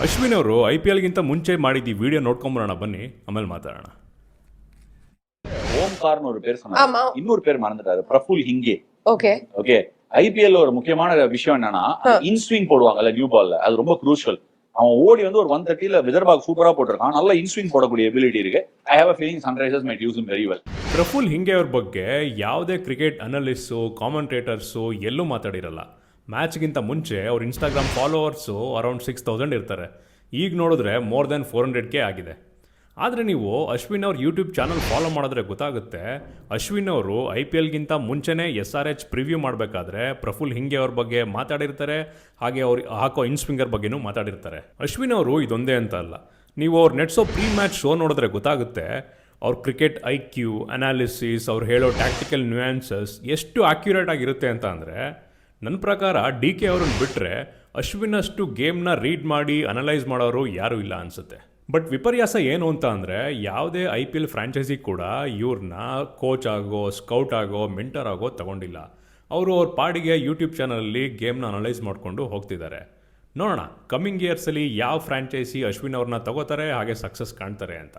ಅಶ್ವಿನ್ ಅವರು IPLಗಿಂತ ಮುಂಚೆ ಮಾಡಿದ ಈ ವಿಡಿಯೋ ನೋಡ್ಕೊಂಬರೋಣ ಬನ್ನಿ, ಆಮೇಲೆ ಮಾತಾಡೋಣ. ஓம்கார்னு ஒரு பேர் சொன்னாங்க, இன்னொரு பேர் மறந்துட்டாரு, பிரஃபுல் ஹிங்கே. ஓகே ஓகே, ஐபிஎல் ஒரு முக்கியமான விஷயம் என்னன்னா இன்ஸ்விங் போடுவாங்கல்ல நியூ பால்ல, அது ரொம்ப குரூஷியல். அவன் ஓடி வந்து ஒரு 130ல விதர்பாக் சூப்பரா போட்டிருக்கான், நல்ல இன்ஸ்விங் போடக்கூடிய ಎಬಿಲಿಟಿ இருக்கு. I have a feeling Sunrisers might use him very well. Praful ಹಿಂಗೆ ಅವ್ರ ಬಗ್ಗೆ ಯಾವುದೇ ಕ್ರಿಕೆಟ್ ಅನಲಿಸ್ಟು ಕಾಮೆಂಟೇಟರ್ಸು ಎಲ್ಲೂ ಮಾತಾಡಿರಲ್ಲ. ಮ್ಯಾಚ್ಗಿಂತ ಮುಂಚೆ ಅವ್ರ ಇನ್ಸ್ಟಾಗ್ರಾಮ್ ಫಾಲೋವರ್ಸು ಅರೌಂಡ್ 6,000 ಇರ್ತಾರೆ. ಈಗ ನೋಡಿದ್ರೆ ಮೋರ್ ದೆನ್ 400K ಆಗಿದೆ. ಆದರೆ ನೀವು ಅಶ್ವಿನ್ ಅವ್ರ ಯೂಟ್ಯೂಬ್ ಚಾನಲ್ ಫಾಲೋ ಮಾಡಿದ್ರೆ ಗೊತ್ತಾಗುತ್ತೆ, ಅಶ್ವಿನ್ ಅವರು IPLಗಿಂತ ಮುಂಚೆನೇ SRH ಪ್ರಿವ್ಯೂ ಮಾಡಬೇಕಾದ್ರೆ ಪ್ರಫುಲ್ ಹಿಂಗೆ ಅವ್ರ ಬಗ್ಗೆ ಮಾತಾಡಿರ್ತಾರೆ, ಹಾಗೆ ಅವ್ರು ಹಾಕೋ ಇನ್ಸ್ವಿಂಗರ್ ಬಗ್ಗೆನೂ ಮಾತಾಡಿರ್ತಾರೆ. ಅಶ್ವಿನ್ ಅವರು ಇದೊಂದೇ ಅಂತ ಅಲ್ಲ, ನೀವು ಅವ್ರು ನೆಟ್ಸೋ ಪ್ರೀ ಮ್ಯಾಚ್ ಶೋ ನೋಡಿದ್ರೆ ಗೊತ್ತಾಗುತ್ತೆ ಅವ್ರ ಕ್ರಿಕೆಟ್ IQ, ಅನಾಲಿಸಿಸ್, ಅವ್ರು ಹೇಳೋ ಟ್ಯಾಕ್ಟಿಕಲ್ ನ್ಯೂಯಾನ್ಸಸ್ ಎಷ್ಟು ಆಕ್ಯುರೇಟ್ ಆಗಿರುತ್ತೆ ಅಂತ ಅಂದರೆ, ನನ್ನ ಪ್ರಕಾರ DK ಅವ್ರನ್ನ ಬಿಟ್ಟರೆ ಅಶ್ವಿನ್ ಅಷ್ಟು ಗೇಮ್ನ ರೀಡ್ ಮಾಡಿ ಅನಲೈಸ್ ಮಾಡೋರು ಯಾರೂ ಇಲ್ಲ ಅನಿಸುತ್ತೆ. ಬಟ್ ವಿಪರ್ಯಾಸ ಏನು ಅಂತ ಅಂದರೆ, ಯಾವುದೇ IPL ಫ್ರ್ಯಾಂಚೈಸಿ ಕೂಡ ಇವ್ರನ್ನ ಕೋಚ್ ಆಗೋ, ಸ್ಕೌಟ್ ಆಗೋ, ಮೆಂಟರ್ ಆಗೋ ತಗೊಂಡಿಲ್ಲ. ಅವರು ಅವ್ರ ಪಾಡಿಗೆ ಯೂಟ್ಯೂಬ್ ಚಾನಲಲ್ಲಿ ಗೇಮ್ನ ಅನಲೈಸ್ ಮಾಡಿಕೊಂಡು ಹೋಗ್ತಿದ್ದಾರೆ. ನೋಡೋಣ ಕಮ್ಮಿಂಗ್ ಇಯರ್ಸಲ್ಲಿ ಯಾವ ಫ್ರ್ಯಾಂಚೈಸಿ ಅಶ್ವಿನ್ ಅವ್ರನ್ನ ತಗೋತಾರೆ, ಹಾಗೆ ಸಕ್ಸಸ್ ಕಾಣ್ತಾರೆ ಅಂತ.